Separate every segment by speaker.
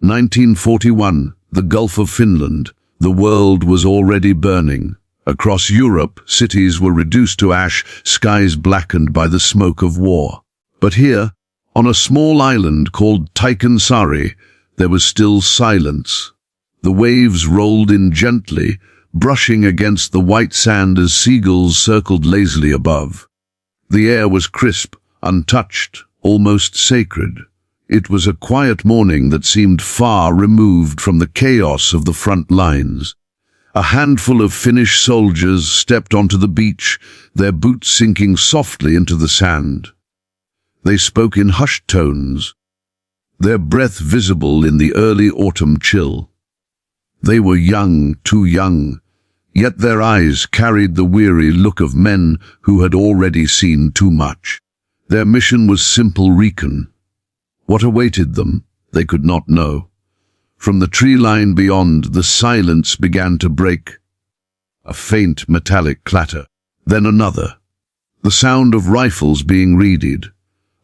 Speaker 1: 1941, the Gulf of Finland. The world was already burning. Across Europe, cities were reduced to ash, skies blackened by the smoke of war. But here, on a small island called Teikansaari, there was still silence. The waves rolled in gently, brushing against the white sand as seagulls circled lazily above. The air was crisp, untouched, almost sacred. It was a quiet morning that seemed far removed from the chaos of the front lines. A handful of Finnish soldiers stepped onto the beach, their boots sinking softly into the sand. They spoke in hushed tones, their breath visible in the early autumn chill. They were young, too young, yet their eyes carried the weary look of men who had already seen too much. Their mission was simple: recon. What awaited them, they could not know. From the tree line beyond, the silence began to break. A faint metallic clatter, then another. The sound of rifles being readied.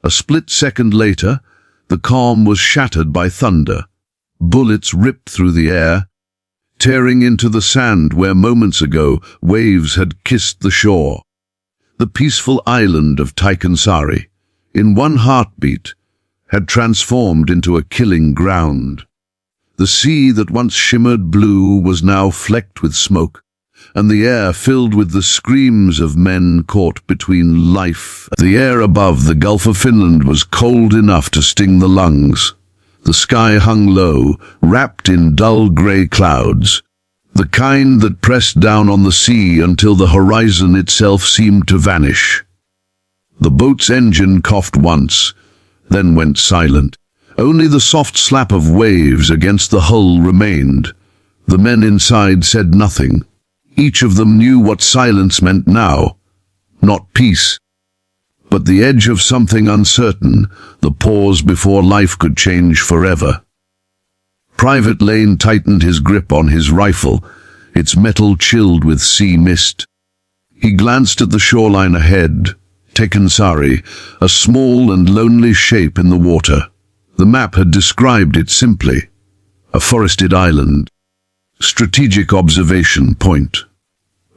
Speaker 1: A split second later, the calm was shattered by thunder. Bullets ripped through the air, tearing into the sand where moments ago waves had kissed the shore. The peaceful island of Teikansaari, in one heartbeat, had transformed into a killing ground. The sea that once shimmered blue was now flecked with smoke, and the air filled with the screams of men caught between life. The air above the Gulf of Finland was cold enough to sting the lungs. The sky hung low, wrapped in dull grey clouds, the kind that pressed down on the sea until the horizon itself seemed to vanish. The boat's engine coughed once, then went silent. Only the soft slap of waves against the hull remained. The men inside said nothing. Each of them knew what silence meant now. Not peace, but the edge of something uncertain, the pause before life could change forever. Private Lane tightened his grip on his rifle, its metal chilled with sea mist. He glanced at the shoreline ahead, Teikansaari, a small and lonely shape in the water. The map had described it simply: a forested island, strategic observation point.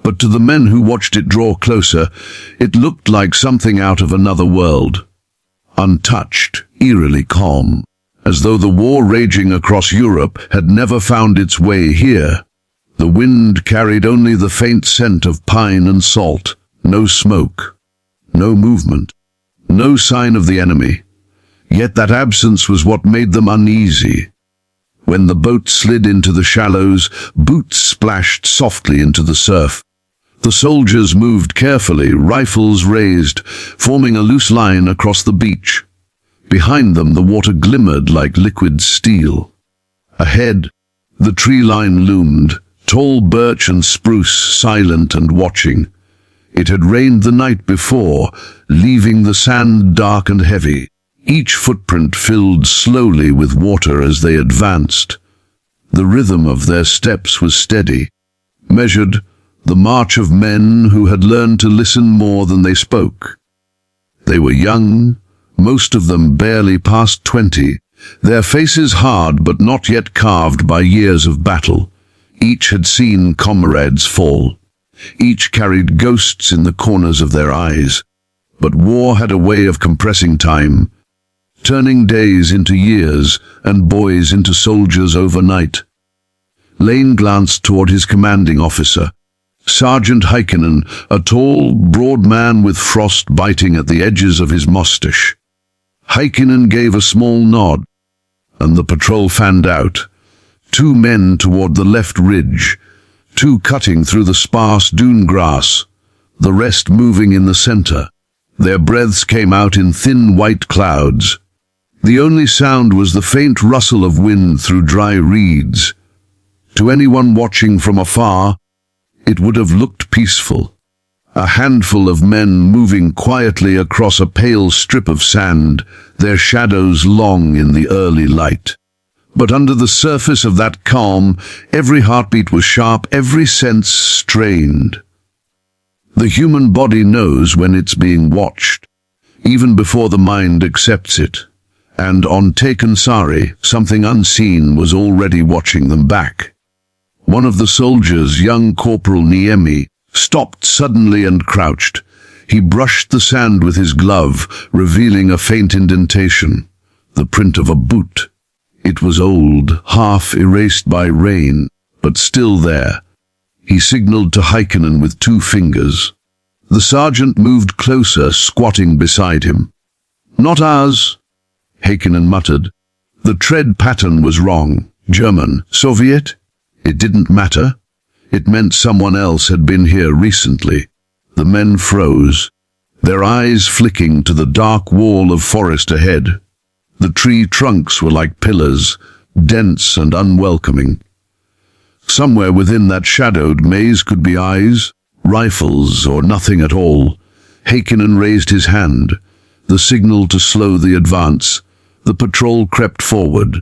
Speaker 1: But to the men who watched it draw closer, it looked like something out of another world. Untouched, eerily calm, as though the war raging across Europe had never found its way here. The wind carried only the faint scent of pine and salt, no smoke, no movement, no sign of the enemy. Yet that absence was what made them uneasy. When the boat slid into the shallows, boots splashed softly into the surf. The soldiers moved carefully, rifles raised, forming a loose line across the beach. Behind them the water glimmered like liquid steel. Ahead, the tree line loomed, tall birch and spruce, silent and watching. It had rained the night before, leaving the sand dark and heavy. Each footprint filled slowly with water as they advanced. The rhythm of their steps was steady, measured, the march of men who had learned to listen more than they spoke. They were young, most of them barely past 20, their faces hard but not yet carved by years of battle. Each had seen comrades fall. Each carried ghosts in the corners of their eyes. But war had a way of compressing time, turning days into years and boys into soldiers overnight. Lane glanced toward his commanding officer, Sergeant Heikkinen, a tall, broad man with frost biting at the edges of his moustache. Heikkinen gave a small nod, and the patrol fanned out. 2 men toward the left ridge, 2 cutting through the sparse dune grass, the rest moving in the center. Their breaths came out in thin white clouds. The only sound was the faint rustle of wind through dry reeds. To anyone watching from afar, it would have looked peaceful. A handful of men moving quietly across a pale strip of sand, their shadows long in the early light. But under the surface of that calm, every heartbeat was sharp, every sense strained. The human body knows when it's being watched, even before the mind accepts it. And on Teikansaari, something unseen was already watching them back. One of the soldiers, young Corporal Niemi, stopped suddenly and crouched. He brushed the sand with his glove, revealing a faint indentation, the print of a boot. It was old, half erased by rain, but still there. He signaled to Heikkinen with 2 fingers. The sergeant moved closer, squatting beside him. "Not ours," Heikkinen muttered. The tread pattern was wrong. German, Soviet? It didn't matter. It meant someone else had been here recently. The men froze, their eyes flicking to the dark wall of forest ahead. The tree trunks were like pillars, dense and unwelcoming. Somewhere within that shadowed maze could be eyes, rifles, or nothing at all. Heikkinen raised his hand, the signal to slow the advance. The patrol crept forward,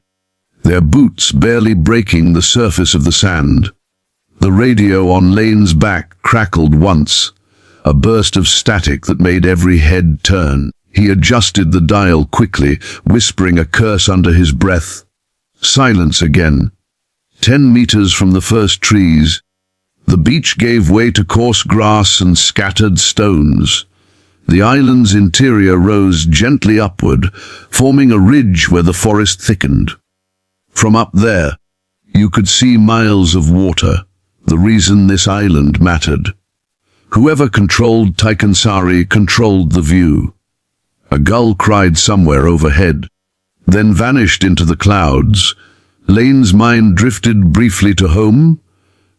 Speaker 1: their boots barely breaking the surface of the sand. The radio on Lane's back crackled once, a burst of static that made every head turn. He adjusted the dial quickly, whispering a curse under his breath. Silence again. 10 meters from the first trees, the beach gave way to coarse grass and scattered stones. The island's interior rose gently upward, forming a ridge where the forest thickened. From up there, you could see miles of water, the reason this island mattered. Whoever controlled Teikansaari controlled the view. A gull cried somewhere overhead, then vanished into the clouds. Lane's mind drifted briefly to home,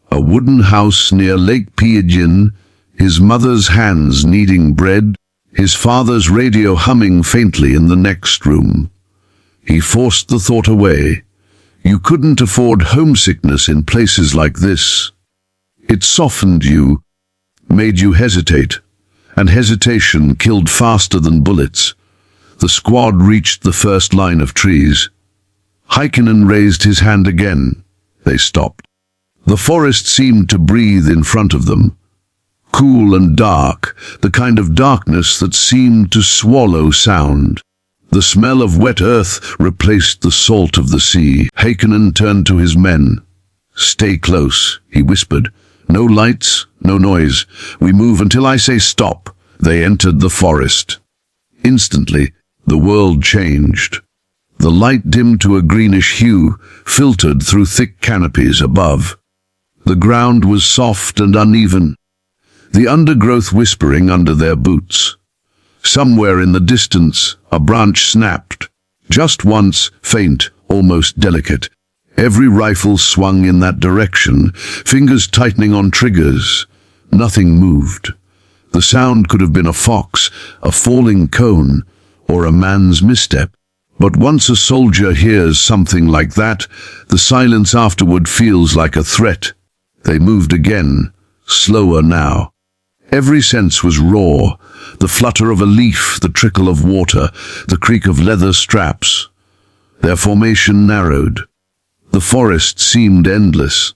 Speaker 1: a wooden house near Lake Piedjin, his mother's hands kneading bread, his father's radio humming faintly in the next room. He forced the thought away. You couldn't afford homesickness in places like this. It softened you, made you hesitate, and hesitation killed faster than bullets. The squad reached the first line of trees. Heikkinen raised his hand again. They stopped. The forest seemed to breathe in front of them. Cool and dark, the kind of darkness that seemed to swallow sound. The smell of wet earth replaced the salt of the sea. Heikkinen turned to his men. "Stay close," he whispered. "No lights, no noise. We move until I say stop." They entered the forest. Instantly, the world changed. The light dimmed to a greenish hue, filtered through thick canopies above. The ground was soft and uneven, the undergrowth whispering under their boots. Somewhere in the distance, a branch snapped. Just once, faint, almost delicate. Every rifle swung in that direction, fingers tightening on triggers. Nothing moved. The sound could have been a fox, a falling cone, or a man's misstep. But once a soldier hears something like that, the silence afterward feels like a threat. They moved again, slower now. Every sense was raw, the flutter of a leaf, the trickle of water, the creak of leather straps. Their formation narrowed. The forest seemed endless.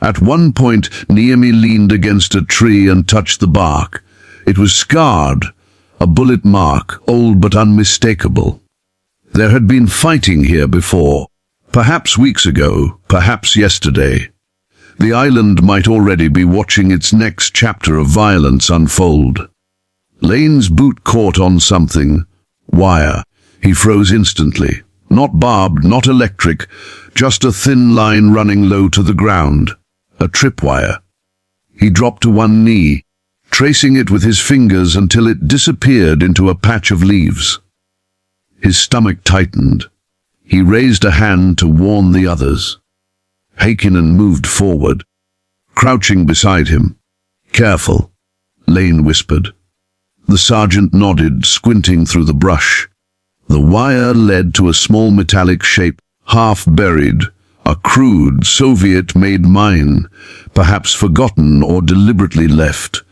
Speaker 1: At one point, Niemi leaned against a tree and touched the bark. It was scarred, a bullet mark, old but unmistakable. There had been fighting here before, perhaps weeks ago, perhaps yesterday. The island might already be watching its next chapter of violence unfold. Lane's boot caught on something. Wire. He froze instantly. Not barbed, not electric, just a thin line running low to the ground. A tripwire. He dropped to one knee, tracing it with his fingers until it disappeared into a patch of leaves. His stomach tightened. He raised a hand to warn the others. Heikkinen moved forward, crouching beside him. "Careful," Lane whispered. The sergeant nodded, squinting through the brush. The wire led to a small metallic shape, half buried, a crude Soviet-made mine, perhaps forgotten or deliberately left.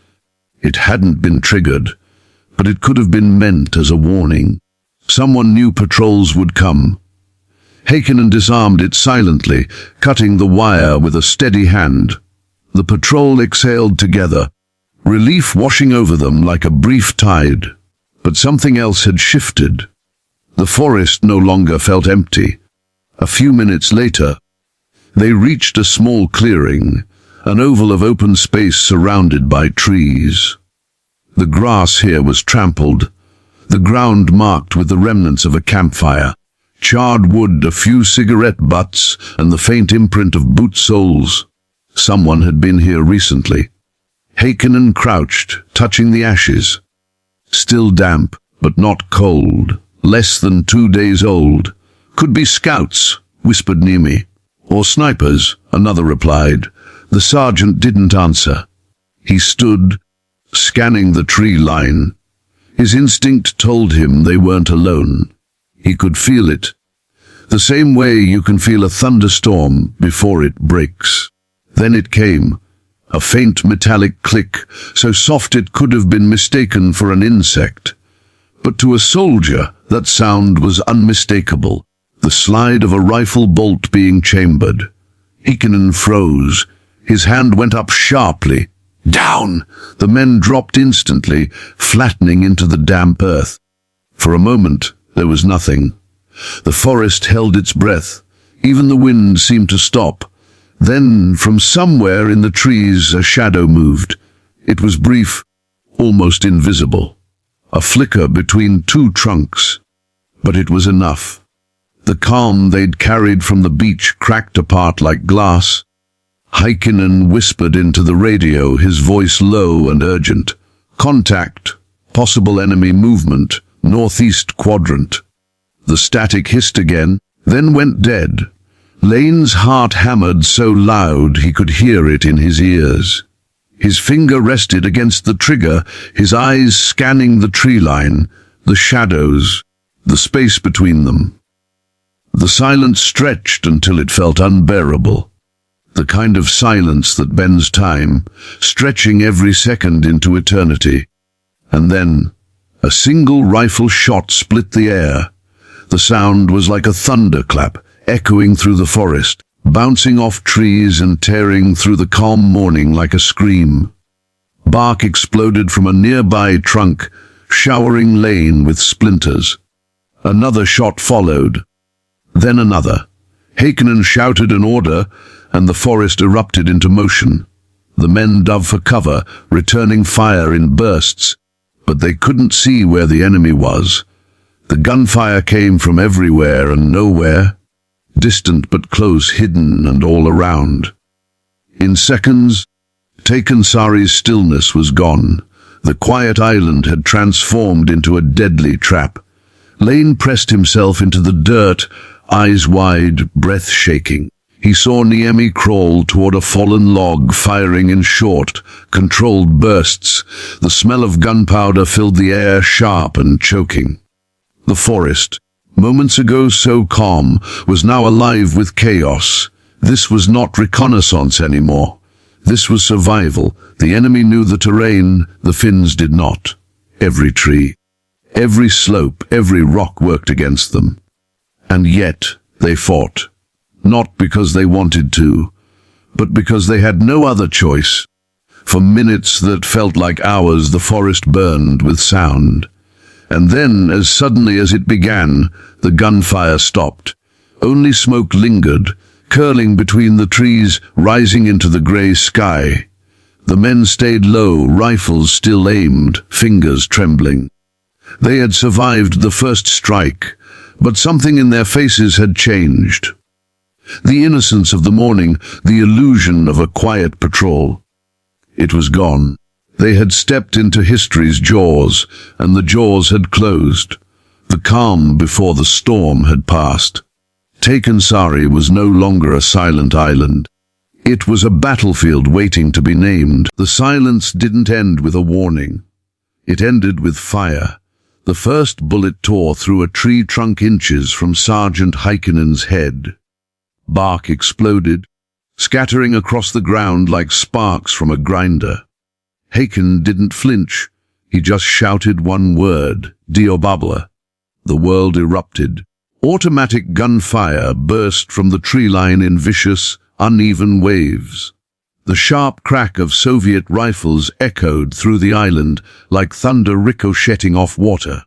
Speaker 1: It hadn't been triggered, but it could have been meant as a warning. Someone knew patrols would come. Heikkinen disarmed it silently, cutting the wire with a steady hand. The patrol exhaled together, relief washing over them like a brief tide. But something else had shifted. The forest no longer felt empty. A few minutes later, they reached a small clearing, an oval of open space surrounded by trees. The grass here was trampled, the ground marked with the remnants of a campfire, charred wood, a few cigarette butts, and the faint imprint of boot soles. Someone had been here recently. Heikkinen crouched, touching the ashes. Still damp, but not cold. Less than 2 days old. Could be scouts, whispered Niemi. Or snipers, another replied. The sergeant didn't answer. He stood, scanning the tree line. His instinct told him they weren't alone. He could feel it. The same way you can feel a thunderstorm before it breaks. Then it came. A faint metallic click, so soft it could have been mistaken for an insect. But to a soldier, that sound was unmistakable. The slide of a rifle bolt being chambered. Heikkinen froze. His hand went up sharply. Down! The men dropped instantly, flattening into the damp earth. For a moment, there was nothing. The forest held its breath. Even the wind seemed to stop. Then, from somewhere in the trees, a shadow moved. It was brief, almost invisible. A flicker between two trunks. But it was enough. The calm they'd carried from the beach cracked apart like glass. Heikkinen whispered into the radio, his voice low and urgent. Contact. Possible enemy movement. Northeast quadrant. The static hissed again, then went dead. Lane's heart hammered so loud he could hear it in his ears. His finger rested against the trigger, his eyes scanning the tree line, the shadows, the space between them. The silence stretched until it felt unbearable. The kind of silence that bends time, stretching every second into eternity. And then, a single rifle shot split the air. The sound was like a thunderclap, echoing through the forest, bouncing off trees and tearing through the calm morning like a scream. Bark exploded from a nearby trunk, showering Lane with splinters. Another shot followed. Then another. Heikkinen shouted an order, and the forest erupted into motion. The men dove for cover, returning fire in bursts, but they couldn't see where the enemy was. The gunfire came from everywhere and nowhere. Distant but close, hidden and all around. In seconds, Teikansaari's stillness was gone. The quiet island had transformed into a deadly trap. Lane pressed himself into the dirt, eyes wide, breath shaking. He saw Niemi crawl toward a fallen log, firing in short, controlled bursts. The smell of gunpowder filled the air, sharp and choking. The forest, moments ago so calm, was now alive with chaos. This was not reconnaissance anymore. This was survival. The enemy knew the terrain, the Finns did not. Every tree, every slope, every rock worked against them. And yet they fought. Not because they wanted to, but because they had no other choice. For minutes that felt like hours, the forest burned with sound. And then, as suddenly as it began, the gunfire stopped. Only smoke lingered, curling between the trees, rising into the grey sky. The men stayed low, rifles still aimed, fingers trembling. They had survived the first strike, but something in their faces had changed. The innocence of the morning, the illusion of a quiet patrol. It was gone. They had stepped into history's jaws, and the jaws had closed. The calm before the storm had passed. Teikansaari was no longer a silent island. It was a battlefield waiting to be named. The silence didn't end with a warning. It ended with fire. The first bullet tore through a tree trunk inches from Sergeant Heikkinen's head. Bark exploded, scattering across the ground like sparks from a grinder. Heikkinen didn't flinch. He just shouted one word, Diobabla. The world erupted. Automatic gunfire burst from the tree line in vicious, uneven waves. The sharp crack of Soviet rifles echoed through the island like thunder ricocheting off water.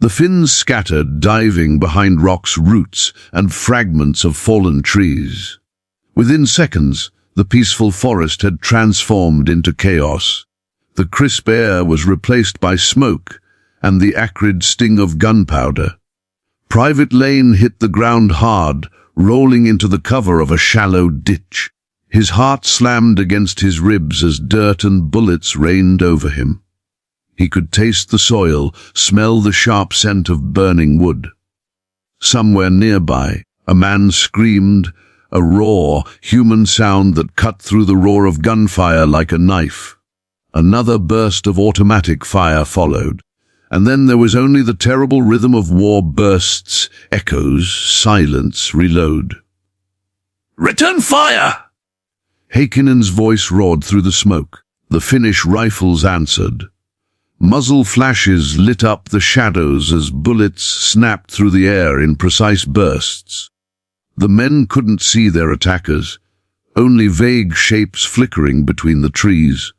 Speaker 1: The Finns scattered, diving behind rocks, roots, and fragments of fallen trees. Within seconds, the peaceful forest had transformed into chaos. The crisp air was replaced by smoke and the acrid sting of gunpowder. Private Lane hit the ground hard, rolling into the cover of a shallow ditch. His heart slammed against his ribs as dirt and bullets rained over him. He could taste the soil, smell the sharp scent of burning wood. Somewhere nearby, a man screamed, a raw, human sound that cut through the roar of gunfire like a knife. Another burst of automatic fire followed, and then there was only the terrible rhythm of war: bursts, echoes, silence, reload. "Return fire!" Heikkinen's voice roared through the smoke. The Finnish rifles answered. Muzzle flashes lit up the shadows as bullets snapped through the air in precise bursts. The men couldn't see their attackers, only vague shapes flickering between the trees.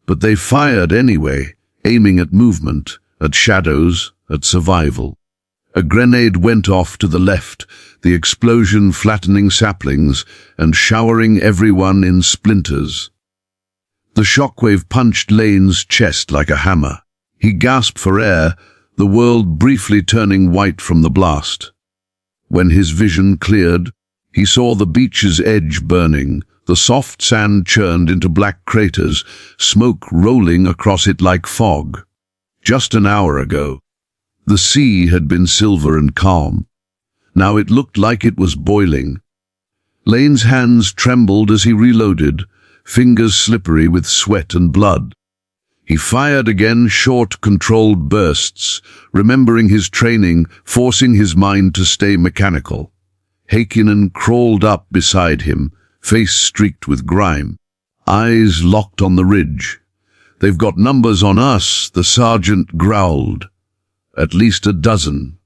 Speaker 1: But they fired anyway, aiming at movement, at shadows, at survival. A grenade went off to the left, the explosion flattening saplings and showering everyone in splinters. The shockwave punched Lane's chest like a hammer. He gasped for air, the world briefly turning white from the blast. When his vision cleared, he saw the beach's edge burning, the soft sand churned into black craters, smoke rolling across it like fog. Just an hour ago, the sea had been silver and calm. Now it looked like it was boiling. Lane's hands trembled as he reloaded, fingers slippery with sweat and blood. He fired again, short, controlled bursts, remembering his training, forcing his mind to stay mechanical. Heikkinen crawled up beside him, face streaked with grime, eyes locked on the ridge. "They've got numbers on us," the sergeant growled. "At least a dozen."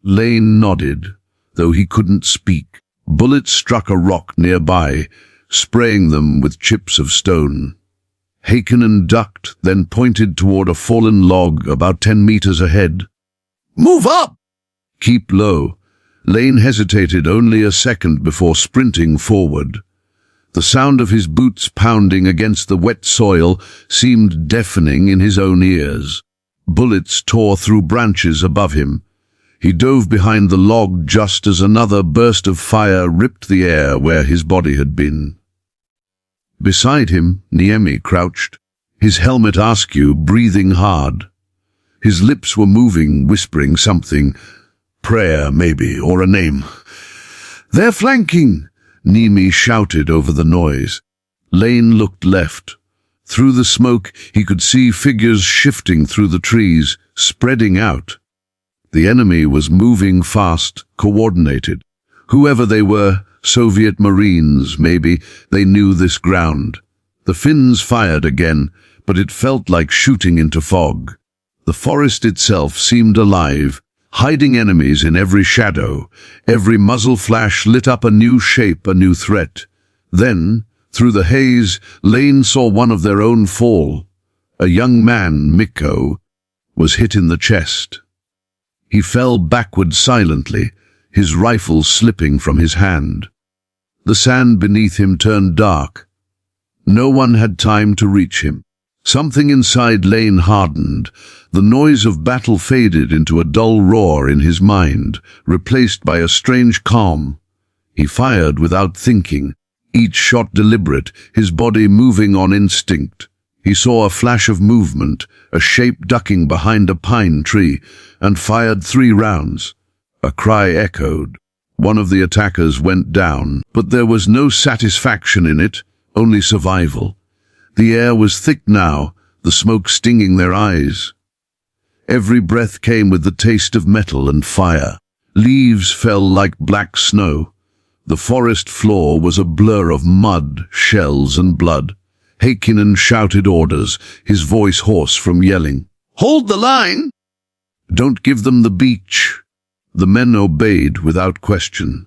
Speaker 1: Lane nodded, though he couldn't speak. Bullets struck a rock nearby, spraying them with chips of stone. Heikkinen ducked, then pointed toward a fallen log about 10 meters ahead. "Move up!" "Keep low." Lane hesitated only a second before sprinting forward. The sound of his boots pounding against the wet soil seemed deafening in his own ears. Bullets tore through branches above him. He dove behind the log just as another burst of fire ripped the air where his body had been. Beside him, Niemi crouched, his helmet askew, breathing hard. His lips were moving, whispering something. Prayer, maybe, or a name. "They're flanking!" Niemi shouted over the noise. Lane looked left. Through the smoke, he could see figures shifting through the trees, spreading out. The enemy was moving fast, coordinated. Whoever they were, Soviet Marines, maybe, they knew this ground. The Finns fired again, but it felt like shooting into fog. The forest itself seemed alive, hiding enemies in every shadow. Every muzzle flash lit up a new shape, a new threat. Then, through the haze, Lane saw one of their own fall. A young man, Mikko, was hit in the chest. He fell backward silently, his rifle slipping from his hand. The sand beneath him turned dark. No one had time to reach him. Something inside Lane hardened. The noise of battle faded into a dull roar in his mind, replaced by a strange calm. He fired without thinking, each shot deliberate, his body moving on instinct. He saw a flash of movement, a shape ducking behind a pine tree, and fired 3 rounds. A cry echoed. One of the attackers went down, but there was no satisfaction in it, only survival. The air was thick now, the smoke stinging their eyes. Every breath came with the taste of metal and fire. Leaves fell like black snow. The forest floor was a blur of mud, shells, and blood. Heikkinen shouted orders, his voice hoarse from yelling. "Hold the line! Don't give them the beach!" The men obeyed without question.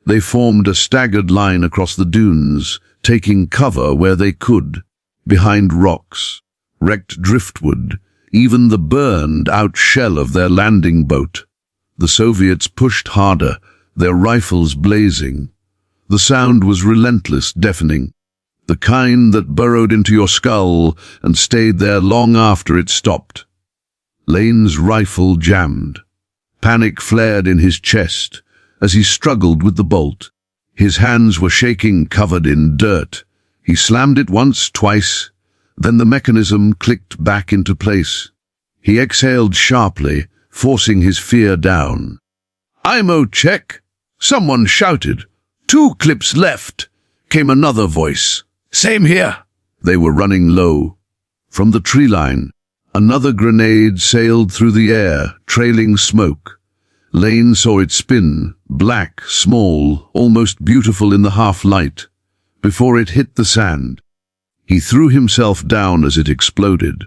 Speaker 1: They formed a staggered line across the dunes, taking cover where they could, behind rocks, wrecked driftwood, even the burned-out shell of their landing boat. The Soviets pushed harder, their rifles blazing. The sound was relentless, deafening, the kind that burrowed into your skull and stayed there long after it stopped. Lane's rifle jammed. Panic flared in his chest as he struggled with the bolt. His hands were shaking, covered in dirt. He slammed it once, twice, then the mechanism clicked back into place. He exhaled sharply, forcing his fear down. "IMO check!" someone shouted. "2 clips left," came another voice. "Same here." They were running low. From the tree line, another grenade sailed through the air, trailing smoke. Lane saw it spin, black, small, almost beautiful in the half-light, before it hit the sand. He threw himself down as it exploded.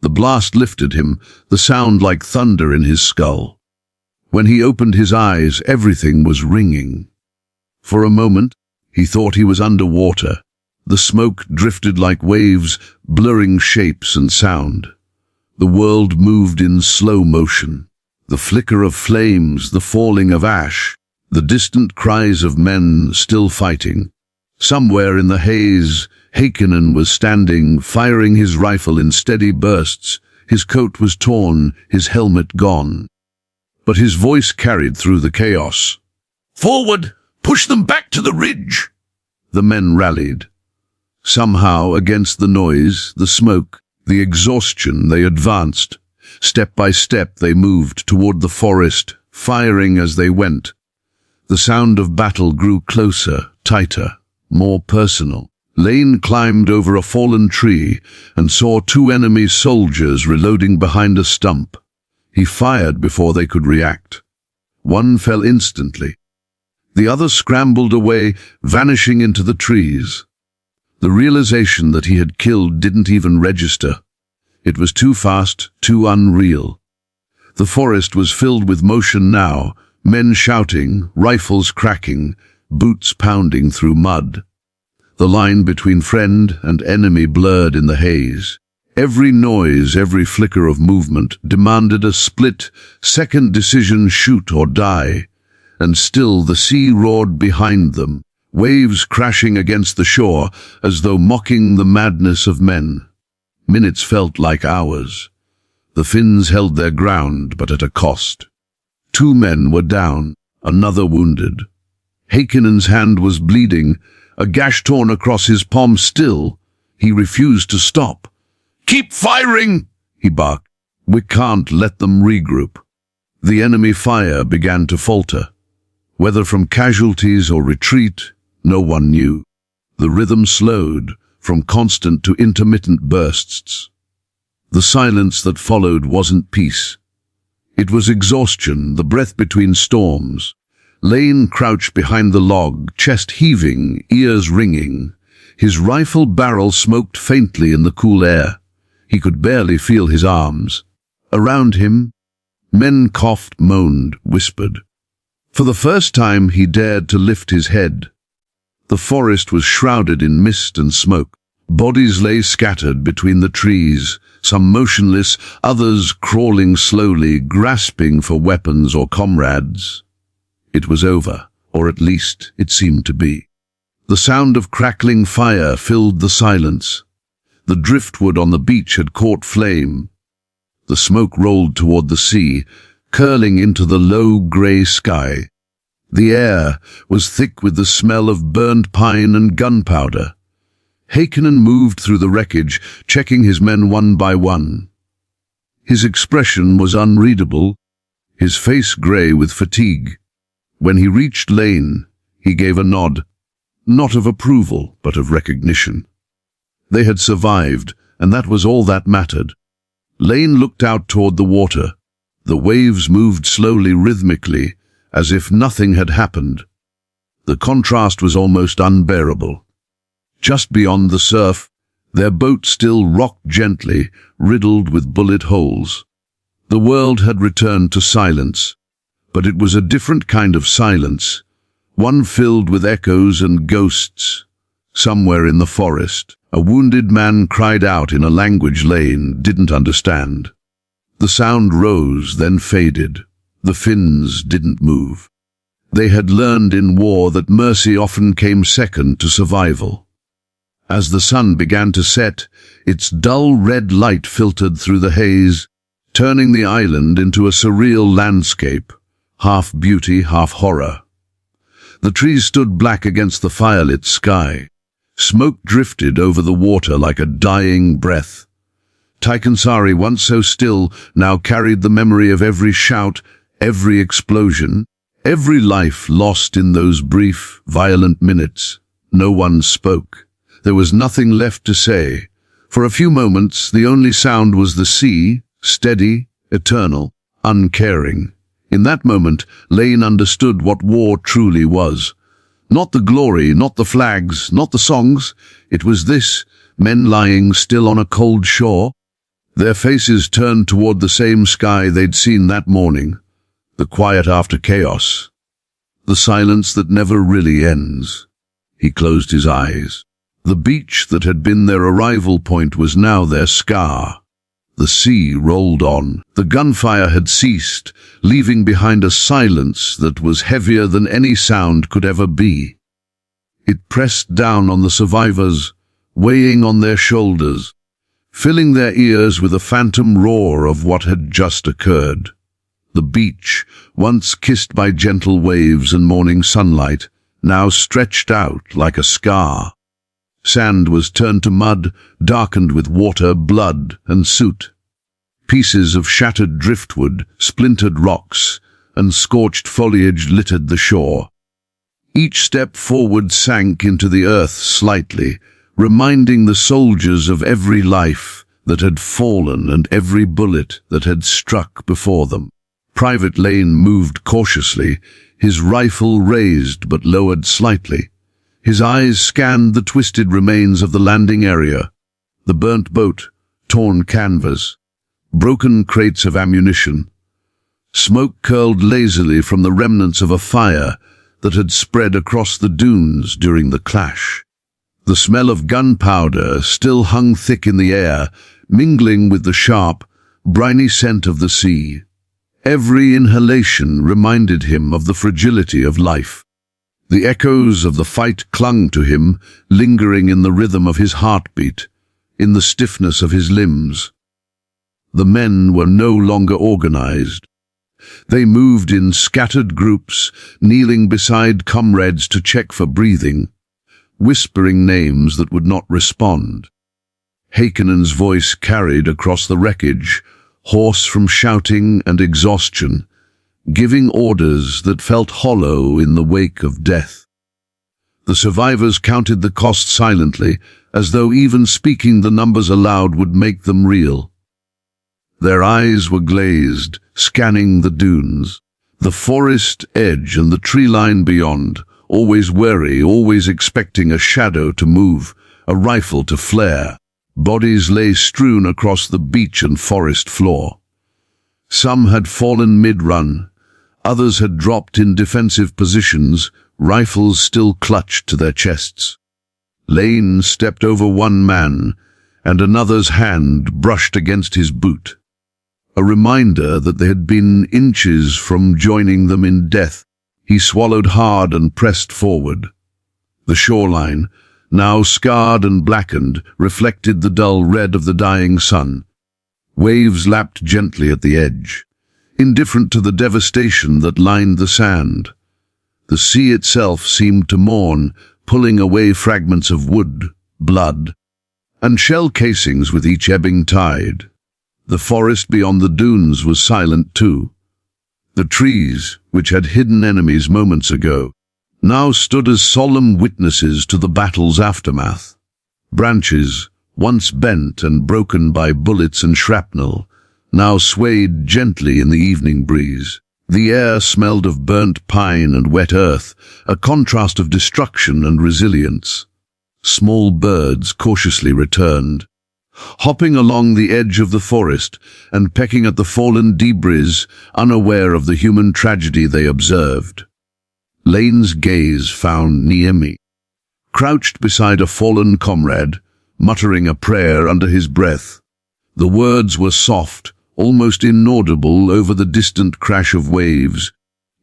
Speaker 1: The blast lifted him, the sound like thunder in his skull. When he opened his eyes, everything was ringing. For a moment, he thought he was underwater. The smoke drifted like waves, blurring shapes and sound. The world moved in slow motion. The flicker of flames, the falling of ash, the distant cries of men still fighting. Somewhere in the haze, Heikkinen was standing, firing his rifle in steady bursts. His coat was torn, his helmet gone. But his voice carried through the chaos. "Forward! Push them back to the ridge!" The men rallied. Somehow, against the noise, the smoke, the exhaustion, they advanced. Step by step they moved toward the forest, firing as they went. The sound of battle grew closer, tighter, more personal. Lane climbed over a fallen tree and saw 2 enemy soldiers reloading behind a stump. He fired before they could react. One fell instantly. The other scrambled away, vanishing into the trees. The realization that he had killed didn't even register. It was too fast, too unreal. The forest was filled with motion now, men shouting, rifles cracking, boots pounding through mud. The line between friend and enemy blurred in the haze. Every noise, every flicker of movement demanded a split-second decision: shoot or die. And still the sea roared behind them, waves crashing against the shore as though mocking the madness of men. Minutes felt like hours. The Finns held their ground, but at a cost. 2 men were down, another wounded. Heikkinen's hand was bleeding, a gash torn across his palm. Still, he refused to stop. "Keep firing!" he barked. "We can't let them regroup." The enemy fire began to falter. Whether from casualties or retreat, no one knew. The rhythm slowed, from constant to intermittent bursts. The silence that followed wasn't peace. It was exhaustion, the breath between storms. Lane crouched behind the log, chest heaving, ears ringing. His rifle barrel smoked faintly in the cool air. He could barely feel his arms. Around him, men coughed, moaned, whispered. For the first time, he dared to lift his head. The forest was shrouded in mist and smoke. Bodies lay scattered between the trees, some motionless, others crawling slowly, grasping for weapons or comrades. It was over, or at least it seemed to be. The sound of crackling fire filled the silence. The driftwood on the beach had caught flame. The smoke rolled toward the sea, curling into the low grey sky. The air was thick with the smell of burned pine and gunpowder. Heikkinen moved through the wreckage, checking his men one by one. His expression was unreadable, his face grey with fatigue. When he reached Lane, he gave a nod, not of approval, but of recognition. They had survived, and that was all that mattered. Lane looked out toward the water. The waves moved slowly, rhythmically, as if nothing had happened. The contrast was almost unbearable. Just beyond the surf, their boat still rocked gently, riddled with bullet holes. The world had returned to silence, but it was a different kind of silence, one filled with echoes and ghosts. Somewhere in the forest, a wounded man cried out in a language Lane didn't understand. The sound rose, then faded. The Finns didn't move. They had learned in war that mercy often came second to survival. As the sun began to set, its dull red light filtered through the haze, turning the island into a surreal landscape, half beauty, half horror. The trees stood black against the firelit sky. Smoke drifted over the water like a dying breath. Teikansaari, once so still, now carried the memory of every shout, every explosion, every life lost in those brief, violent minutes. No one spoke. There was nothing left to say. For a few moments, the only sound was the sea, steady, eternal, uncaring. In that moment, Lane understood what war truly was. Not the glory, not the flags, not the songs. It was this, men lying still on a cold shore, their faces turned toward the same sky they'd seen that morning. The quiet after chaos. The silence that never really ends. He closed his eyes. The beach that had been their arrival point was now their scar. The sea rolled on. The gunfire had ceased, leaving behind a silence that was heavier than any sound could ever be. It pressed down on the survivors, weighing on their shoulders, filling their ears with a phantom roar of what had just occurred. The beach, once kissed by gentle waves and morning sunlight, now stretched out like a scar. Sand was turned to mud, darkened with water, blood, and soot. Pieces of shattered driftwood, splintered rocks, and scorched foliage littered the shore. Each step forward sank into the earth slightly, reminding the soldiers of every life that had fallen and every bullet that had struck before them. Private Lane moved cautiously, his rifle raised but lowered slightly. His eyes scanned the twisted remains of the landing area, the burnt boat, torn canvas, broken crates of ammunition. Smoke curled lazily from the remnants of a fire that had spread across the dunes during the clash. The smell of gunpowder still hung thick in the air, mingling with the sharp, briny scent of the sea. Every inhalation reminded him of the fragility of life. The echoes of the fight clung to him, lingering in the rhythm of his heartbeat, in the stiffness of his limbs. The men were no longer organized. They moved in scattered groups, kneeling beside comrades to check for breathing, whispering names that would not respond. Hakanen's voice carried across the wreckage, hoarse from shouting and exhaustion, giving orders that felt hollow in the wake of death. The survivors counted the cost silently, as though even speaking the numbers aloud would make them real. Their eyes were glazed, scanning the dunes, the forest edge and the tree line beyond, always wary, always expecting a shadow to move, a rifle to flare. Bodies lay strewn across the beach and forest floor. Some had fallen mid-run, others had dropped in defensive positions, rifles still clutched to their chests. Lane stepped over one man, and another's hand brushed against his boot. A reminder that they had been inches from joining them in death. He swallowed hard and pressed forward. The shoreline, now scarred and blackened, reflected the dull red of the dying sun. Waves lapped gently at the edge, indifferent to the devastation that lined the sand. The sea itself seemed to mourn, pulling away fragments of wood, blood, and shell casings with each ebbing tide. The forest beyond the dunes was silent too. The trees, which had hidden enemies moments ago, now stood as solemn witnesses to the battle's aftermath. Branches, once bent and broken by bullets and shrapnel, now swayed gently in the evening breeze. The air smelled of burnt pine and wet earth, a contrast of destruction and resilience. Small birds cautiously returned, hopping along the edge of the forest and pecking at the fallen debris, unaware of the human tragedy they observed. Lane's gaze found Niemi, crouched beside a fallen comrade, muttering a prayer under his breath. The words were soft, almost inaudible over the distant crash of waves,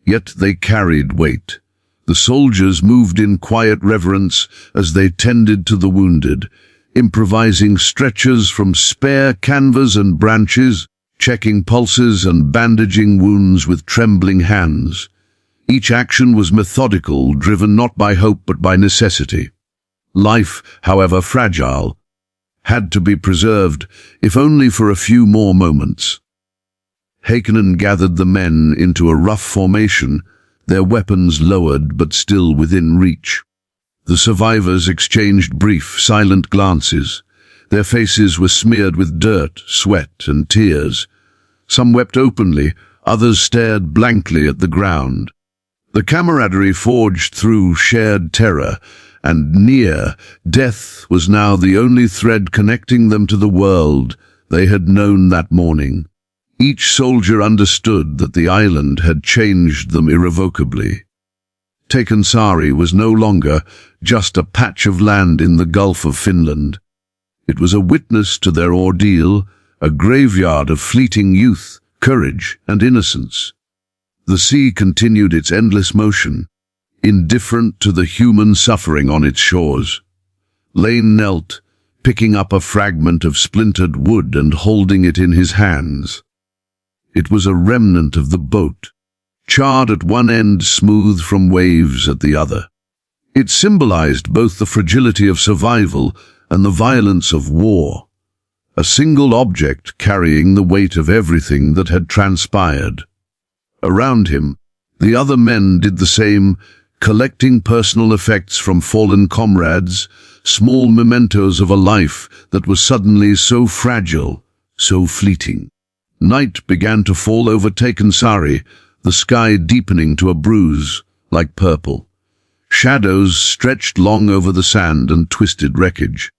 Speaker 1: yet they carried weight. The soldiers moved in quiet reverence as they tended to the wounded, improvising stretchers from spare canvas and branches, checking pulses and bandaging wounds with trembling hands. Each action was methodical, driven not by hope but by necessity. Life, however fragile, had to be preserved, if only for a few more moments. Heikannan gathered the men into a rough formation, their weapons lowered but still within reach. The survivors exchanged brief, silent glances. Their faces were smeared with dirt, sweat, and tears. Some wept openly, others stared blankly at the ground. The camaraderie forged through shared terror, and near death was now the only thread connecting them to the world they had known that morning. Each soldier understood that the island had changed them irrevocably. Teikansaari was no longer just a patch of land in the Gulf of Finland. It was a witness to their ordeal, a graveyard of fleeting youth, courage, and innocence. The sea continued its endless motion, indifferent to the human suffering on its shores. Lane knelt, picking up a fragment of splintered wood and holding it in his hands. It was a remnant of the boat, charred at one end, smooth from waves at the other. It symbolized both the fragility of survival and the violence of war, a single object carrying the weight of everything that had transpired. Around him, the other men did the same, collecting personal effects from fallen comrades, small mementos of a life that was suddenly so fragile, so fleeting. Night began to fall over Teikansaari, the sky deepening to a bruise like purple. Shadows stretched long over the sand and twisted wreckage.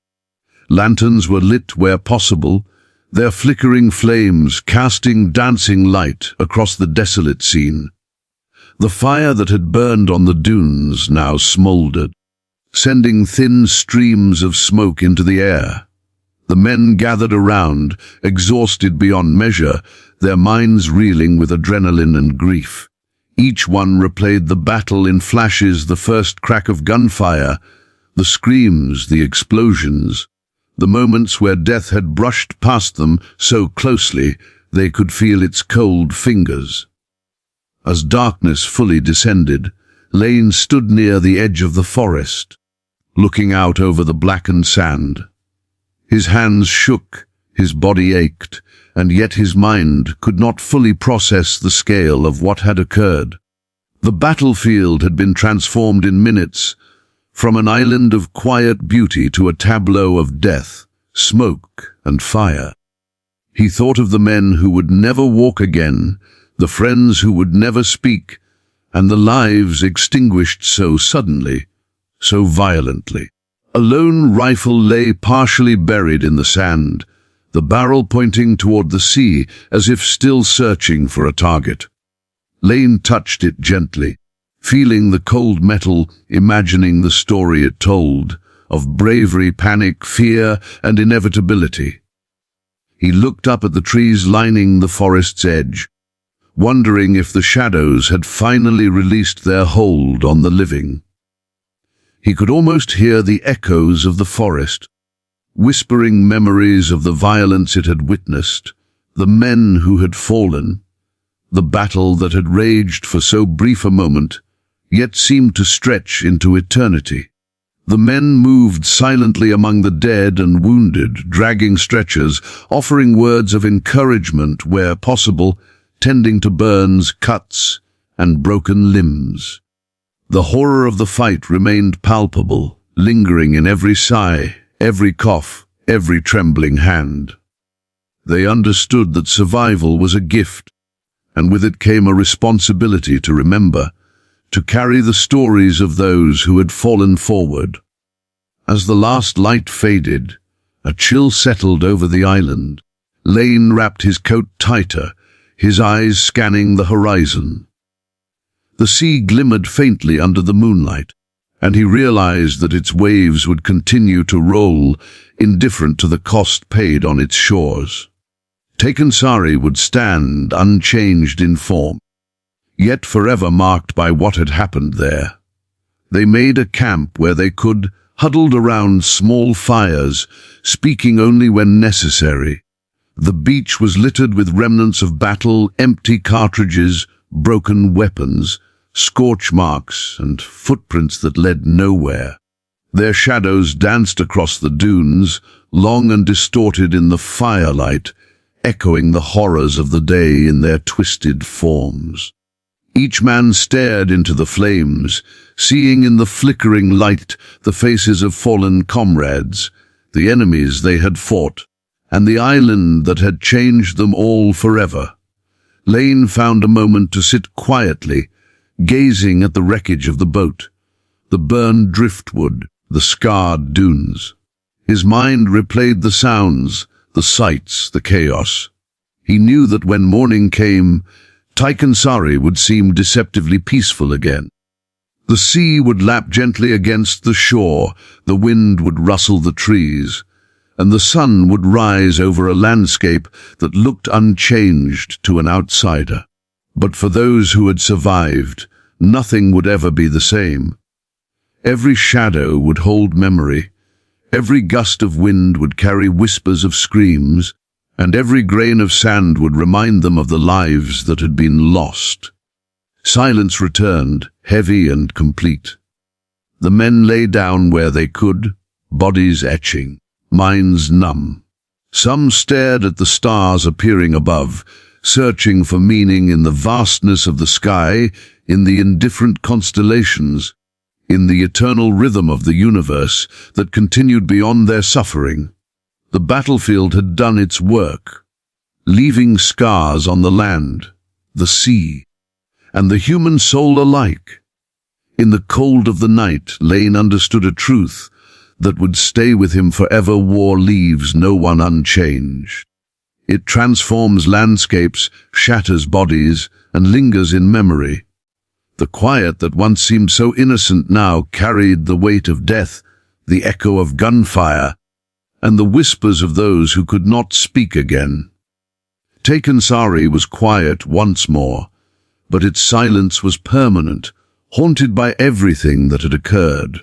Speaker 1: Lanterns were lit where possible, their flickering flames casting dancing light across the desolate scene. The fire that had burned on the dunes now smoldered, sending thin streams of smoke into the air. The men gathered around, exhausted beyond measure, their minds reeling with adrenaline and grief. Each one replayed the battle in flashes, the first crack of gunfire, the screams, the explosions, the moments where death had brushed past them so closely they could feel its cold fingers. As darkness fully descended, Lane stood near the edge of the forest, looking out over the blackened sand. His hands shook, his body ached, and yet his mind could not fully process the scale of what had occurred. The battlefield had been transformed in minutes, from an island of quiet beauty to a tableau of death, smoke, and fire. He thought of the men who would never walk again, the friends who would never speak, and the lives extinguished so suddenly, so violently. A lone rifle lay partially buried in the sand, the barrel pointing toward the sea as if still searching for a target. Lane touched it gently, feeling the cold metal, imagining the story it told, of bravery, panic, fear, and inevitability. He looked up at the trees lining the forest's edge, wondering if the shadows had finally released their hold on the living. He could almost hear the echoes of the forest, whispering memories of the violence it had witnessed, the men who had fallen, the battle that had raged for so brief a moment, yet seemed to stretch into eternity. The men moved silently among the dead and wounded, dragging stretchers, offering words of encouragement where possible, tending to burns, cuts, and broken limbs. The horror of the fight remained palpable, lingering in every sigh, every cough, every trembling hand. They understood that survival was a gift, and with it came a responsibility to remember, to carry the stories of those who had fallen forward. As the last light faded, a chill settled over the island. Lane wrapped his coat tighter, his eyes scanning the horizon. The sea glimmered faintly under the moonlight, and he realized that its waves would continue to roll, indifferent to the cost paid on its shores. Teikansaari would stand unchanged in form, yet forever marked by what had happened there. They made a camp where they could, huddled around small fires, speaking only when necessary. The beach was littered with remnants of battle, empty cartridges, broken weapons, scorch marks, and footprints that led nowhere. Their shadows danced across the dunes, long and distorted in the firelight, echoing the horrors of the day in their twisted forms. Each man stared into the flames, seeing in the flickering light the faces of fallen comrades, the enemies they had fought, and the island that had changed them all forever. Lane found a moment to sit quietly, gazing at the wreckage of the boat, the burned driftwood, the scarred dunes. His mind replayed the sounds, the sights, the chaos. He knew that when morning came, Teikansaari would seem deceptively peaceful again. The sea would lap gently against the shore, the wind would rustle the trees, and the sun would rise over a landscape that looked unchanged to an outsider. But for those who had survived, nothing would ever be the same. Every shadow would hold memory, every gust of wind would carry whispers of screams, and every grain of sand would remind them of the lives that had been lost. Silence returned, heavy and complete. The men lay down where they could, bodies etching, minds numb. Some stared at the stars appearing above, searching for meaning in the vastness of the sky, in the indifferent constellations, in the eternal rhythm of the universe that continued beyond their suffering. The battlefield had done its work, leaving scars on the land, the sea, and the human soul alike. In the cold of the night, Lane understood a truth that would stay with him forever. War leaves no one unchanged. It transforms landscapes, shatters bodies, and lingers in memory. The quiet that once seemed so innocent now carried the weight of death, the echo of gunfire, and the whispers of those who could not speak again. Teikansaari was quiet once more, but its silence was permanent, haunted by everything that had occurred.